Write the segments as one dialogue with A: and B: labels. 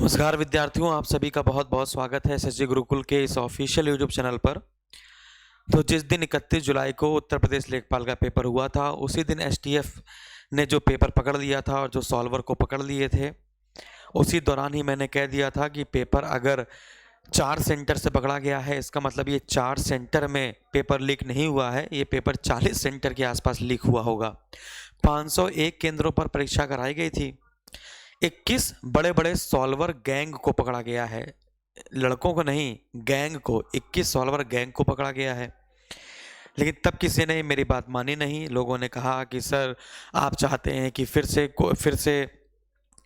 A: नमस्कार विद्यार्थियों, आप सभी का बहुत बहुत स्वागत है एसएसजी गुरुकुल के इस ऑफिशियल यूट्यूब चैनल पर। तो जिस दिन 31 जुलाई को उत्तर प्रदेश लेखपाल का पेपर हुआ था, उसी दिन एसटीएफ ने जो पेपर पकड़ लिया था और जो सॉल्वर को पकड़ लिए थे, उसी दौरान ही मैंने कह दिया था कि पेपर अगर 4 सेंटर से पकड़ा गया है, इसका मतलब ये 4 सेंटर में पेपर लीक नहीं हुआ है, ये पेपर 40 सेंटर के आसपास लीक हुआ होगा। 501 केंद्रों पर परीक्षा कराई गई थी। 21 बड़े-बड़े सॉल्वर गैंग को पकड़ा गया है। लड़कों को नहीं, गैंग को, 21 सॉल्वर गैंग को पकड़ा गया है। लेकिन तब किसी ने मेरी बात मानी नहीं। लोगों ने कहा कि सर, आप चाहते हैं कि फिर से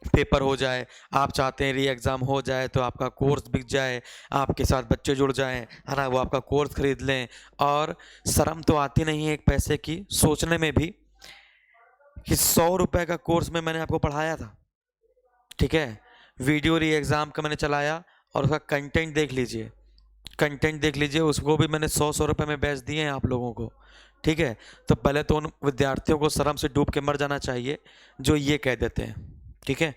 A: पेपर हो जाए, आप चाहते हैं री एग्ज़ाम हो जाए तो आपका कोर्स बिक जाए, आपके साथ बच्चे जुड़ जाएँ, है ना? वो आपका कोर्स खरीद लें। और शर्म तो आती नहीं है एक पैसे की सोचने में भी कि 100 रुपए का कोर्स में मैंने आपको पढ़ाया था। ठीक है, वीडियो री एग्ज़ाम का मैंने चलाया और उसका कंटेंट देख लीजिए, उसको भी मैंने 100-100 रुपए में बेच दिए हैं आप लोगों को। ठीक है, तो पहले तो उन विद्यार्थियों को शर्म से डूब के मर जाना चाहिए जो ये कह देते हैं। ठीक है,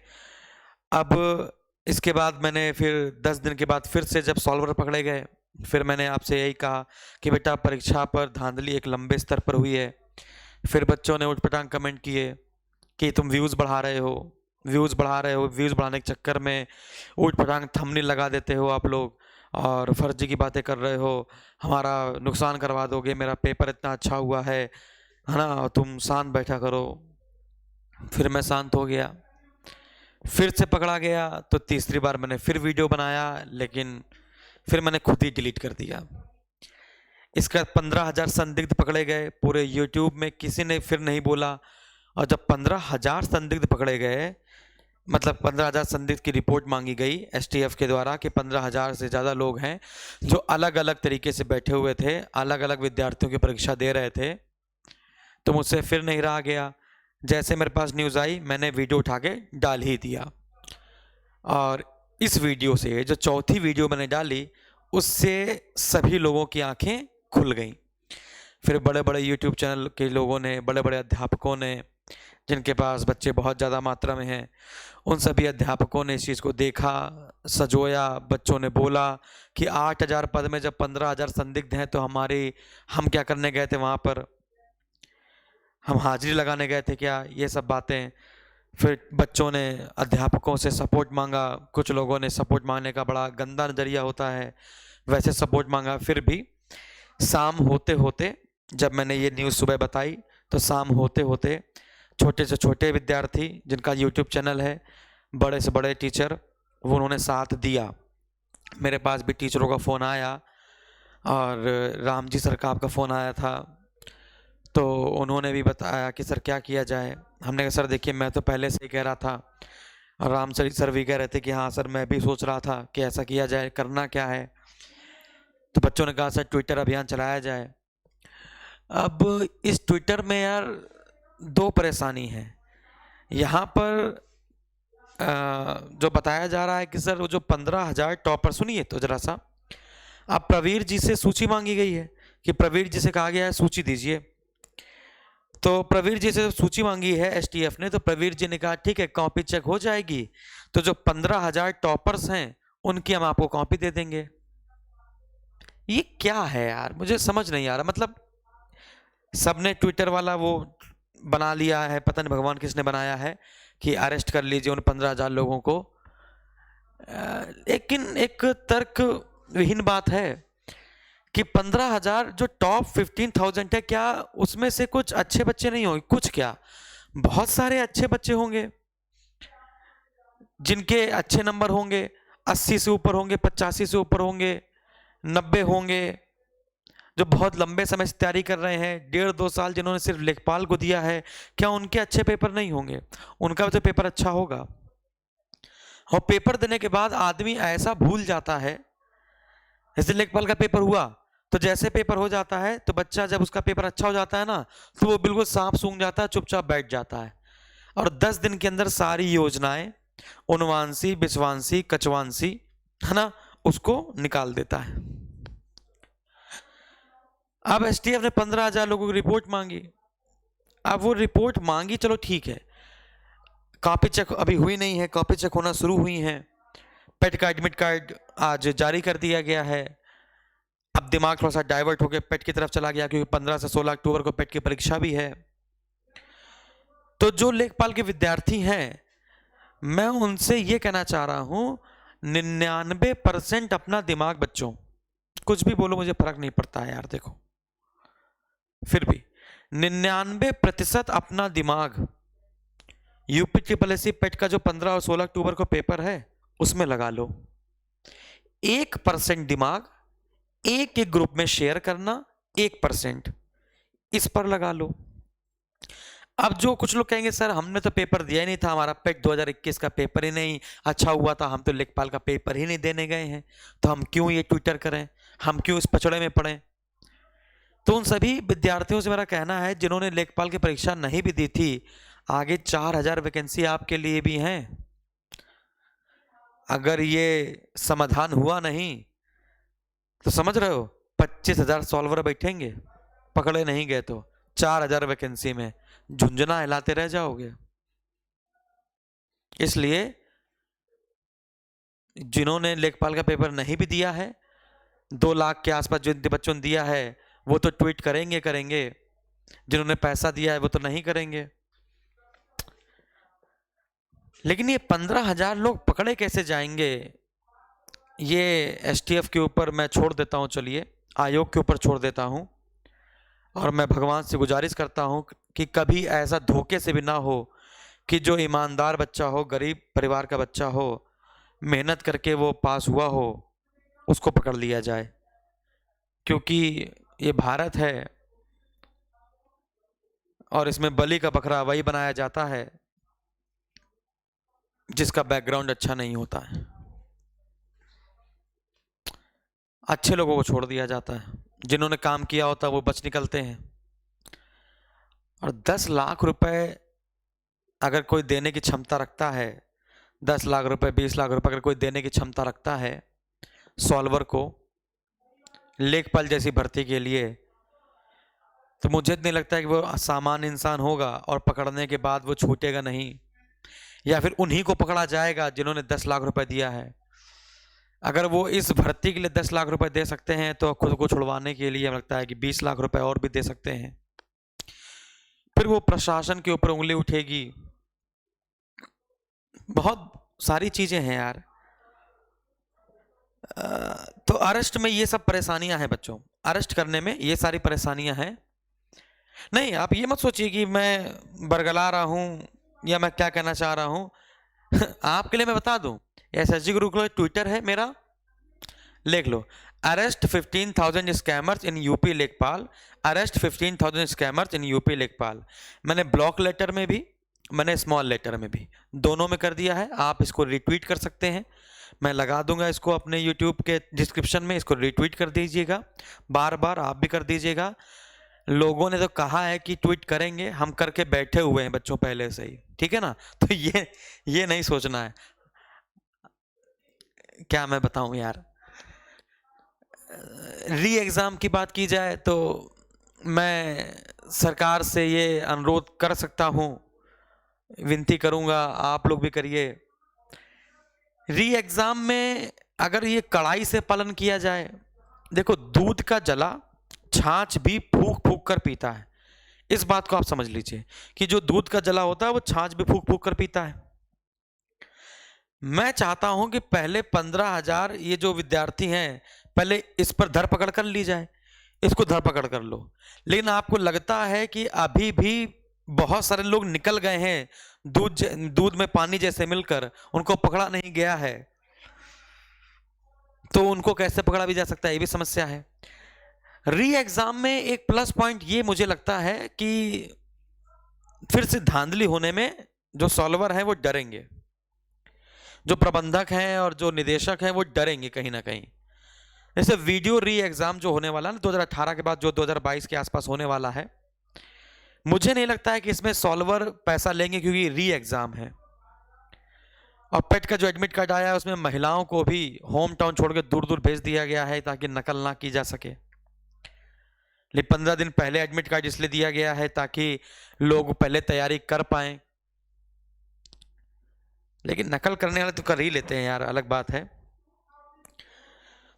A: अब इसके बाद मैंने फिर 10 दिन के बाद फिर से जब सॉल्वर पकड़े गए, फिर मैंने आपसे यही कहा कि बेटा, परीक्षा पर धांधली एक लंबे स्तर पर हुई है। फिर बच्चों ने उटपटांग कमेंट किए कि तुम व्यूज़ बढ़ा रहे हो, व्यूज़ बढ़ाने के चक्कर में ऊट-पटांग थंबनेल लगा देते हो आप लोग और फर्जी की बातें कर रहे हो, हमारा नुकसान करवा दोगे, मेरा पेपर इतना अच्छा हुआ है ना? तुम शांत बैठा करो। फिर मैं शांत हो गया। फिर से पकड़ा गया तो तीसरी बार मैंने फिर वीडियो बनाया, लेकिन फिर मैंने खुद ही डिलीट कर दिया। इसके बाद 15,000 संदिग्ध पकड़े गए। पूरे यूट्यूब में किसी ने फिर नहीं बोला। और जब 15,000 संदिग्ध पकड़े गए, मतलब 15,000 संदिग्ध की रिपोर्ट मांगी गई एसटीएफ के द्वारा कि 15,000 से ज़्यादा लोग हैं जो अलग-अलग तरीके से बैठे हुए थे, अलग-अलग विद्यार्थियों की परीक्षा दे रहे थे, तो मुझसे फिर नहीं रहा गया। जैसे मेरे पास न्यूज़ आई, मैंने वीडियो उठा के डाल ही दिया। और इस वीडियो से, जो चौथी वीडियो मैंने डाली, उससे सभी लोगों की आंखें खुल गईं। फिर बड़े-बड़े यूट्यूब चैनल के लोगों ने, बड़े-बड़े अध्यापकों ने, जिनके पास बच्चे बहुत ज़्यादा मात्रा में हैं, उन सभी अध्यापकों ने इस चीज़ को देखा, सजोया। बच्चों ने बोला कि 8,000 पद में जब 15,000 संदिग्ध हैं तो हम क्या करने गए थे वहाँ पर? हम हाजिरी लगाने गए थे क्या? ये सब बातें। फिर बच्चों ने अध्यापकों से सपोर्ट मांगा। कुछ लोगों ने सपोर्ट मांगने का बड़ा गंदा नज़रिया होता है, वैसे सपोर्ट मांगा। फिर भी शाम होते होते, जब मैंने ये न्यूज़ सुबह बताई, तो शाम होते होते छोटे से छोटे विद्यार्थी जिनका यूट्यूब चैनल है, बड़े से बड़े टीचर, वो उन्होंने साथ दिया। मेरे पास भी टीचरों का फ़ोन आया और राम जी सर का आपका फ़ोन आया था, तो उन्होंने भी बताया कि सर क्या किया जाए। हमने कहा सर देखिए, मैं तो पहले से ही कह रहा था, और राम सर भी कह रहे थे कि हाँ सर, मैं भी सोच रहा था कि ऐसा किया जाए, करना क्या है। तो बच्चों ने कहा सर ट्विटर अभियान चलाया जाए। अब इस ट्विटर में यार 2 परेशानी है। यहाँ पर जो बताया जा रहा है कि सर वो जो 15,000 टॉपर, सुनिए तो ज़रा सा। अब प्रवीर जी से सूची मांगी गई है कि प्रवीर जी से कहा गया है सूची दीजिए। तो प्रवीर जी से सूची मांगी है एसटीएफ ने, तो प्रवीर जी ने कहा ठीक है, कॉपी चेक हो जाएगी, तो जो 15,000 टॉपर्स हैं उनकी हम आपको कॉपी दे देंगे। ये क्या है यार, मुझे समझ नहीं आ रहा। मतलब सबने ट्विटर वाला वो बना लिया है, पता नहीं भगवान किसने बनाया है, कि अरेस्ट कर लीजिए उन 15,000 लोगों को। लेकिन एक तर्क विहीन बात है कि 15,000 जो टॉप 15,000 है, क्या उसमें से कुछ अच्छे बच्चे नहीं होंगे? कुछ क्या, बहुत सारे अच्छे बच्चे होंगे जिनके अच्छे नंबर होंगे, 80 से ऊपर होंगे, 85 से ऊपर होंगे, 90 होंगे, जो बहुत लंबे समय से तैयारी कर रहे हैं, 1.5-2 साल जिन्होंने सिर्फ लेखपाल को दिया है, क्या उनके अच्छे पेपर नहीं होंगे? उनका तो पेपर अच्छा होगा। और पेपर देने के बाद आदमी ऐसा भूल जाता है, जैसे लेखपाल का पेपर हुआ, तो जैसे पेपर हो जाता है, तो बच्चा जब उसका पेपर अच्छा हो जाता है ना, तो वो बिल्कुल सांप सूंघ जाता है, चुपचाप बैठ जाता है और 10 दिन के अंदर सारी योजनाएं, उनवांसी, बिस्वांसी, कचवांसी, है ना, उसको निकाल देता है। अब एसटीएफ ने 15,000 लोगों की रिपोर्ट मांगी। अब वो रिपोर्ट मांगी, चलो ठीक है, कॉपी चेक अभी हुई नहीं है, कॉपी चेक होना शुरू हुई हैं। पेट का एडमिट कार्ड आज जारी कर दिया गया है। अब दिमाग थोड़ा सा डाइवर्ट होकर पेट की तरफ चला गया, क्योंकि 15 से 16 अक्टूबर को पेट की परीक्षा भी है। तो जो लेखपाल के विद्यार्थी हैं, मैं उनसे ये कहना चाह रहा हूं, 99% अपना दिमाग, बच्चों कुछ भी बोलो मुझे फर्क नहीं पड़ता है यार, देखो फिर भी 99% अपना दिमाग यूपी ट्रिपल एस सी पेट का जो 15 और 16 अक्टूबर को पेपर है उसमें लगा लो। 1% दिमाग एक एक ग्रुप में शेयर करना, 1% इस पर लगा लो। अब जो कुछ लोग कहेंगे सर हमने तो पेपर दिया ही नहीं था, हमारा पेट 2021 का पेपर ही नहीं अच्छा हुआ था, हम तो लेखपाल का पेपर ही नहीं देने गए हैं, तो हम क्यों ये ट्विटर करें, हम क्यों इस पचड़े में पड़े। तो उन सभी विद्यार्थियों से मेरा कहना है जिन्होंने लेखपाल की परीक्षा नहीं भी दी थी, आगे 4000 वैकेंसी आपके लिए भी हैं। अगर ये समाधान हुआ नहीं तो समझ रहे हो 25,000 सॉल्वर बैठेंगे, पकड़े नहीं गए तो 4000 वैकेंसी में झुंझुना हिलाते रह जाओगे। इसलिए जिन्होंने लेखपाल का पेपर नहीं भी दिया है, 2 लाख के आसपास जिन बच्चों ने दिया है वो तो ट्वीट करेंगे करेंगे, जिन्होंने पैसा दिया है वो तो नहीं करेंगे। लेकिन ये 15,000 लोग पकड़े कैसे जाएंगे, ये एसटीएफ के ऊपर मैं छोड़ देता हूं, चलिए आयोग के ऊपर छोड़ देता हूं। और मैं भगवान से गुजारिश करता हूं कि कभी ऐसा धोखे से भी ना हो कि जो ईमानदार बच्चा हो, गरीब परिवार का बच्चा हो, मेहनत करके वो पास हुआ हो, उसको पकड़ लिया जाए। क्योंकि ये भारत है और इसमें बलि का बकरा वही बनाया जाता है जिसका बैकग्राउंड अच्छा नहीं होता है। अच्छे लोगों को छोड़ दिया जाता है, जिन्होंने काम किया होता है वो बच निकलते हैं। और 10 लाख रुपए अगर कोई देने की क्षमता रखता है, 10 लाख रुपए 20 लाख रुपए अगर कोई देने की क्षमता रखता है सॉल्वर को लेखपाल जैसी भर्ती के लिए, तो मुझे नहीं लगता है कि वो सामान्य इंसान होगा और पकड़ने के बाद वो छूटेगा नहीं, या फिर उन्हीं को पकड़ा जाएगा जिन्होंने 10 लाख रुपए दिया है। अगर वो इस भर्ती के लिए 10 लाख रुपए दे सकते हैं तो खुद को छुड़वाने के लिए लगता है कि 20 लाख रुपए और भी दे सकते हैं। फिर वो प्रशासन के ऊपर उंगली उठेगी, बहुत सारी चीजें हैं यार। तो अरेस्ट में ये सब परेशानियां हैं बच्चों, अरेस्ट करने में ये सारी परेशानियां हैं। नहीं, आप ये मत सोचिए कि मैं बरगला रहा हूं या मैं क्या कहना चाह रहा हूं। आपके लिए मैं बता दूं, एसएसजी गुरुकुल ट्विटर है मेरा, लिख लो अरेस्ट 15,000 स्कैमर्स इन यूपी लेखपाल, अरेस्ट 15,000 स्कैमर्स इन यूपी लेखपाल। मैंने ब्लॉक लेटर में भी, मैंने स्मॉल लेटर में भी, दोनों में कर दिया है। आप इसको रिट्वीट कर सकते हैं, मैं लगा दूंगा इसको अपने यूट्यूब के डिस्क्रिप्शन में, इसको रिट्वीट कर दीजिएगा, बार बार आप भी कर दीजिएगा। लोगों ने तो कहा है कि ट्वीट करेंगे, हम करके बैठे हुए हैं बच्चों पहले से ही, ठीक है ना। तो ये नहीं सोचना है, क्या मैं बताऊं यार। री एग्ज़ाम की बात की जाए तो मैं सरकार से ये अनुरोध कर सकता हूँ, विनती करूँगा आप लोग भी करिए। री एग्ज़ाम में अगर ये कड़ाई से पालन किया जाए, देखो दूध का जला छाछ भी फूक फूक कर पीता है, इस बात को आप समझ लीजिए कि जो दूध का जला होता है वो छाछ भी फूक फूक कर पीता है। मैं चाहता हूं कि पहले 15,000 ये जो विद्यार्थी हैं पहले इस पर धरपकड़ कर ली जाए, इसको धरपकड़ कर लो। लेकिन आपको लगता है कि अभी भी बहुत सारे लोग निकल गए हैं दूध में पानी जैसे मिलकर, उनको पकड़ा नहीं गया है, तो उनको कैसे पकड़ा भी जा सकता है, ये भी समस्या है। री एग्जाम में एक प्लस पॉइंट ये मुझे लगता है कि फिर से धांधली होने में जो सॉल्वर हैं वो डरेंगे, जो प्रबंधक हैं और जो निदेशक हैं वो डरेंगे कहीं ना कहीं। जैसे वीडियो री एग्जाम जो होने वाला है ना 2018 के बाद, जो 2022 के आसपास होने वाला है, मुझे नहीं लगता है कि इसमें सॉल्वर पैसा लेंगे, क्योंकि री एग्जाम है। और पेट का जो एडमिट कार्ड आया है उसमें महिलाओं को भी होम टाउन छोड़ के दूर दूर भेज दिया गया है ताकि नकल ना की जा सके। लेकिन 15 दिन पहले एडमिट कार्ड इसलिए दिया गया है ताकि लोग पहले तैयारी कर पाए। लेकिन नकल करने वाले तो कर ही लेते हैं यार, अलग बात है।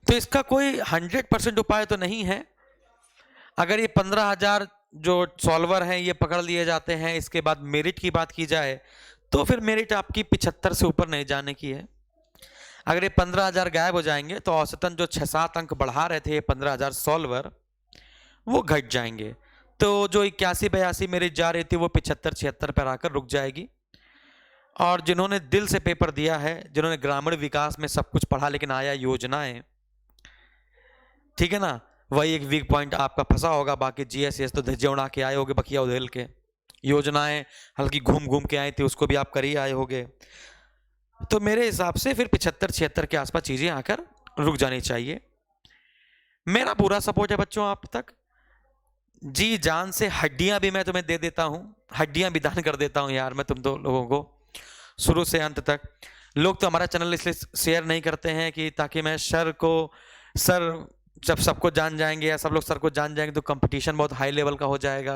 A: तो इसका कोई 100% उपाय तो नहीं है। अगर ये 15,000 जो सॉल्वर हैं ये पकड़ लिए जाते हैं, इसके बाद मेरिट की बात की जाए तो फिर मेरिट आपकी 75 से ऊपर नहीं जाने की है। अगर ये 15,000 गायब हो जाएंगे तो औसतन जो 6-7 अंक बढ़ा रहे थे ये 15,000 सॉल्वर, वो घट जाएंगे। तो जो 81-82 मेरिट जा रही थी वो 75-76 पर आकर रुक जाएगी। और जिन्होंने दिल से पेपर दिया है, जिन्होंने ग्रामीण विकास में सब कुछ पढ़ा लेकिन आया योजनाएं, ठीक है ना, वही एक वीक पॉइंट आपका फंसा होगा। बाकी जीएसएस तो धज्जे उड़ा के आए होगे बकिया उधेल के, योजनाएं हल्की घूम घूम के आई थी उसको भी आप कर ही आए होगे। तो मेरे हिसाब से फिर 75-76 के आसपास चीजें आकर रुक जानी चाहिए। मेरा पूरा सपोर्ट है बच्चों आप तक, जी जान से हड्डियां भी मैं तुम्हें दे देता हूं, हड्डियां भी दान कर देता हूं यार मैं तुम दो लोगों को शुरू से अंत तक। लोग तो हमारा चैनल इसलिए शेयर नहीं करते हैं कि ताकि मैं सर जब सबको जान जाएंगे या सब लोग सर को जान जाएंगे तो कंपटीशन बहुत हाई लेवल का हो जाएगा।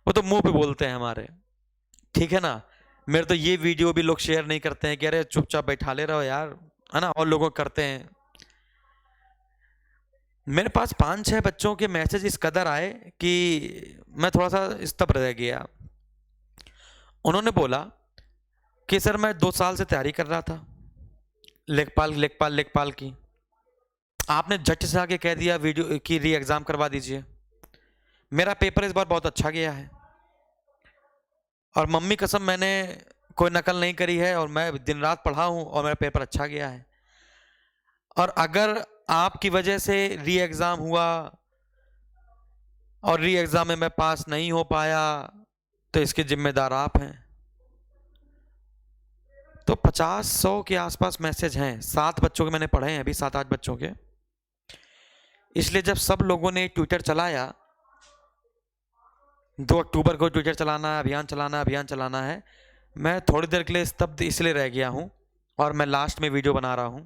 A: वो तो मुंह पे बोलते हैं हमारे, ठीक है ना। मेरे तो ये वीडियो भी लोग शेयर नहीं करते हैं कि अरे चुपचाप बैठा ले रहो यार, है ना, और लोगों करते हैं। मेरे पास 5-6 बच्चों के मैसेज इस कदर आए कि मैं थोड़ा सा स्तब्ध रह गया। उन्होंने बोला कि सर मैं 2 साल से तैयारी कर रहा था लेखपाल की, आपने झट से आके कह दिया वीडियो की री एग्जाम करवा दीजिए। मेरा पेपर इस बार बहुत अच्छा गया है और मम्मी कसम मैंने कोई नकल नहीं करी है और मैं दिन रात पढ़ा हूं और मेरा पेपर अच्छा गया है। और अगर आपकी वजह से री एग्जाम हुआ और री एग्जाम में मैं पास नहीं हो पाया तो इसके जिम्मेदार आप हैं। तो 50-100 के आसपास मैसेज हैं, 7 बच्चों के मैंने पढ़े हैं अभी, 7-8 बच्चों के। इसलिए जब सब लोगों ने ट्विटर चलाया, 2 अक्टूबर को ट्विटर चलाना अभियान चलाना है, मैं थोड़ी देर के लिए स्तब्ध इसलिए रह गया हूं और मैं लास्ट में वीडियो बना रहा हूं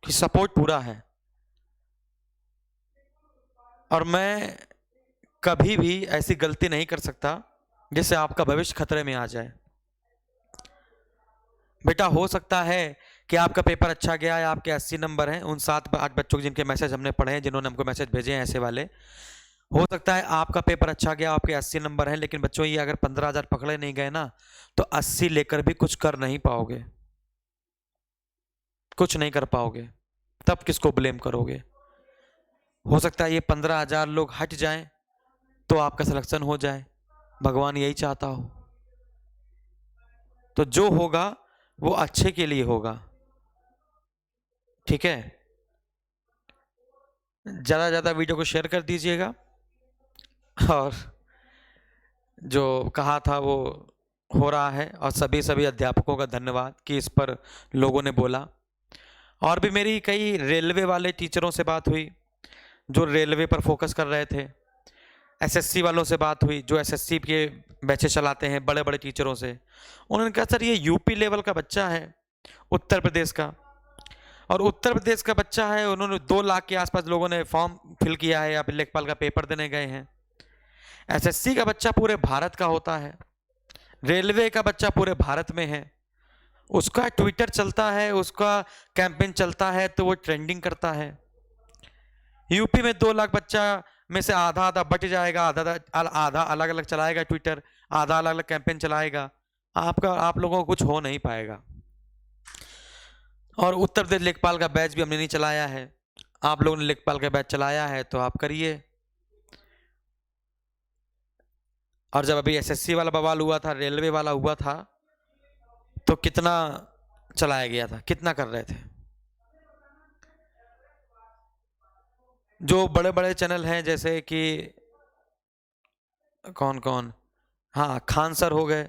A: कि सपोर्ट पूरा है। और मैं कभी भी ऐसी गलती नहीं कर सकता जिससे आपका भविष्य खतरे में आ जाए। बेटा हो सकता है कि आपका पेपर अच्छा गया है, आपके 80 नंबर हैं, उन 7-8 बच्चों जिनके मैसेज हमने पढ़े हैं, जिन्होंने हमको मैसेज भेजे हैं ऐसे वाले, हो सकता है आपका पेपर अच्छा गया, आपके 80 नंबर हैं, लेकिन बच्चों ये अगर 15,000 पकड़े नहीं गए ना तो 80 लेकर भी कुछ कर नहीं पाओगे, कुछ नहीं कर पाओगे। तब किसको ब्लेम करोगे? हो सकता है ये 15,000 लोग हट जाएं तो आपका सिलेक्शन हो जाए, भगवान यही चाहता हो। तो जो होगा वो अच्छे के लिए होगा, ठीक है। ज़्यादा से ज़्यादा वीडियो को शेयर कर दीजिएगा और जो कहा था वो हो रहा है। और सभी अध्यापकों का धन्यवाद कि इस पर लोगों ने बोला। और भी मेरी कई रेलवे वाले टीचरों से बात हुई जो रेलवे पर फोकस कर रहे थे, एसएससी वालों से बात हुई जो एसएससी के बैचेस चलाते हैं, बड़े बड़े टीचरों से। उन्होंने कहा सर ये यूपी लेवल का बच्चा है, उत्तर प्रदेश का, और उत्तर प्रदेश का बच्चा है, उन्होंने 2 लाख के आसपास लोगों ने फॉर्म फिल किया है या फिर लेखपाल का पेपर देने गए हैं। एसएससी का बच्चा पूरे भारत का होता है, रेलवे का बच्चा पूरे भारत में है, उसका ट्विटर चलता है, उसका कैंपेन चलता है तो वो ट्रेंडिंग करता है। यूपी में 2 लाख बच्चा में से आधा आधा बट जाएगा, आधा अलग अलग चलाएगा ट्विटर, आधा अलग अलग कैंपेन चलाएगा, आप लोगों को कुछ हो नहीं पाएगा। और उत्तर प्रदेश लेखपाल का बैच भी हमने नहीं चलाया है, आप लोगों ने लेखपाल का बैच चलाया है तो आप करिए। और जब अभी एसएससी वाला बवाल हुआ था, रेलवे वाला हुआ था, तो कितना चलाया गया था, कितना कर रहे थे। जो बड़े बड़े चैनल हैं जैसे कि कौन कौन, हाँ खान सर हो गए,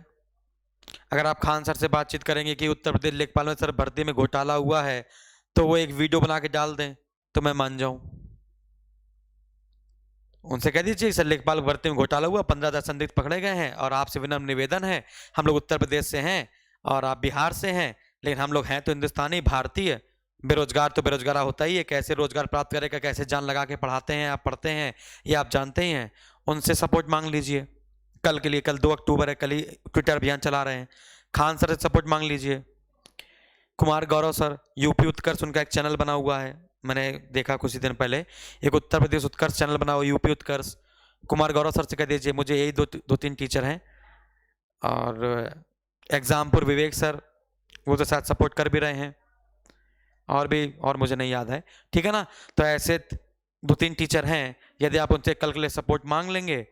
A: अगर आप खान सर से बातचीत करेंगे कि उत्तर प्रदेश लेखपाल में सर भर्ती में घोटाला हुआ है तो वो एक वीडियो बना के डाल दें तो मैं मान जाऊं। उनसे कह दीजिए सर लेखपाल भर्ती में घोटाला हुआ, 15,000 संदिग्ध पकड़े गए हैं और आपसे विनम्र निवेदन है, हम लोग उत्तर प्रदेश से हैं और आप बिहार से हैं, लेकिन हम लोग हैं तो हिंदुस्तानी भारतीय, बेरोजगार तो बेरोजगार होता ही है, कैसे रोजगार प्राप्त करेगा, कैसे जान लगा के पढ़ाते हैं आप, पढ़ते हैं ये आप जानते ही हैं। उनसे सपोर्ट मांग लीजिए कल के लिए, कल 2 अक्टूबर है, कल ही ट्विटर अभियान चला रहे हैं, खान सर से सपोर्ट मांग लीजिए। कुमार गौरव सर, यूपी उत्कर्ष, उनका एक चैनल बना हुआ है, मैंने देखा कुछ ही दिन पहले, एक उत्तर प्रदेश उत्कर्ष चैनल बना हुआ, यूपी उत्कर्ष। कुमार गौरव सर से कह दीजिए, मुझे यही दो तीन टीचर हैं। और एग्जामपुर विवेक सर, वो तो शायद सपोर्ट कर भी रहे हैं, और भी, और मुझे नहीं याद है, ठीक है ना। तो ऐसे 2-3 टीचर हैं, यदि आप उनसे कल के लिए सपोर्ट मांग लेंगे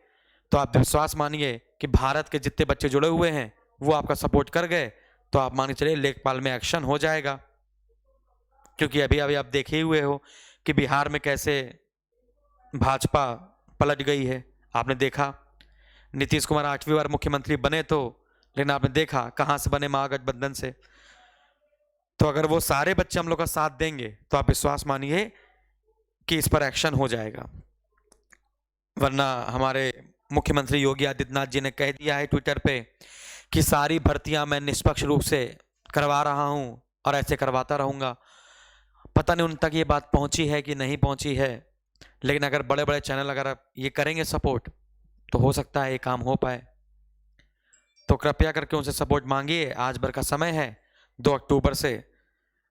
A: तो आप विश्वास मानिए कि भारत के जितने बच्चे जुड़े हुए हैं वो आपका सपोर्ट कर गए, तो आप मान के चलिए लेखपाल में एक्शन हो जाएगा। क्योंकि अभी अभी आप देखे ही हुए हो कि बिहार में कैसे भाजपा पलट गई है। आपने देखा नीतीश कुमार 8वीं बार मुख्यमंत्री बने तो, लेकिन आपने देखा कहां से बने, महागठबंधन से। तो अगर वो सारे बच्चे हम लोग का साथ देंगे तो आप विश्वास मानिए कि इस पर एक्शन हो जाएगा। वरना हमारे मुख्यमंत्री योगी आदित्यनाथ जी ने कह दिया है ट्विटर पे कि सारी भर्तियां मैं निष्पक्ष रूप से करवा रहा हूं और ऐसे करवाता रहूंगा। पता नहीं उन तक ये बात पहुंची है कि नहीं पहुंची है, लेकिन अगर बड़े बड़े चैनल अगर ये करेंगे सपोर्ट तो हो सकता है ये काम हो पाए। तो कृपया करके उनसे सपोर्ट मांगिए, आज भर का समय है। 2 अक्टूबर से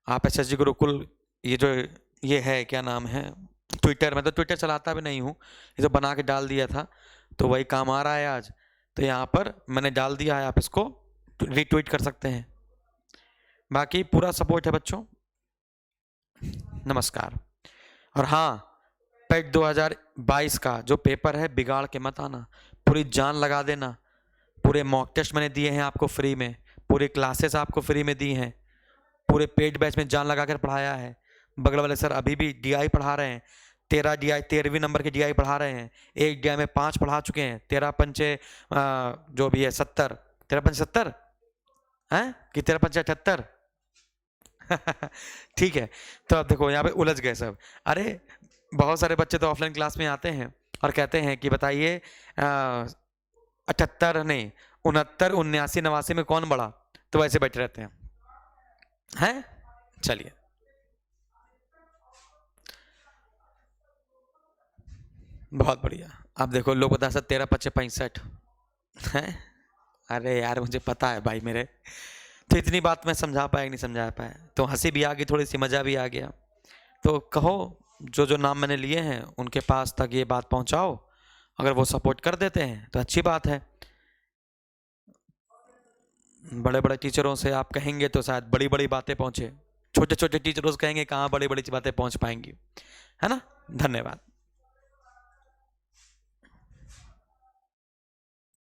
A: आप एसएसजी गुरुकुल, ये है क्या नाम है, ट्विटर, मैं तो ट्विटर चलाता भी नहीं हूँ, ये तो बना के डाल दिया था, तो वही काम आ रहा है आज। तो यहाँ पर मैंने डाल दिया है, आप इसको रीट्वीट कर सकते हैं। बाकी पूरा सपोर्ट है बच्चों। नमस्कार। और हाँ, पेट 2022 का जो पेपर है, बिगाड़ के मत आना, पूरी जान लगा देना। पूरे मॉक टेस्ट मैंने दिए हैं आपको फ्री में, पूरे क्लासेस आपको फ्री में दी हैं, पूरे पेड बैच में जान लगा कर पढ़ाया है। बगल वाले सर अभी भी डीआई पढ़ा रहे हैं, 13 डीआई, 13वीं नंबर के डीआई पढ़ा रहे हैं। एक डीआई में 5 पढ़ा चुके हैं, 13 पंचे जो भी है 70, 13 पंचे 70 है कि 13 पंचे 78 ठीक है। तो अब देखो यहाँ पे उलझ गए सब। अरे बहुत सारे बच्चे तो ऑफलाइन क्लास में आते हैं और कहते हैं कि बताइए 78 नहीं 69, 79, 89 में कौन बड़ा, तो वैसे बैठे रहते हैं। चलिए, बहुत बढ़िया। आप देखो लोग बता सकते 13 पच्चे 65 है। अरे यार मुझे पता है भाई मेरे, तो इतनी बात मैं समझा पाया कि नहीं समझा पाया, तो हंसी भी आ गई, थोड़ी सी मजा भी आ गया। तो कहो जो जो नाम मैंने लिए हैं उनके पास तक ये बात पहुंचाओ, अगर वो सपोर्ट कर देते हैं तो अच्छी बात है। बड़े बड़े टीचरों से आप कहेंगे तो शायद बड़ी बड़ी बातें पहुंचे, छोटे छोटे टीचरों से कहेंगे कहाँ बड़ी बड़ी बातें पहुंच पाएंगी, है ना। धन्यवाद।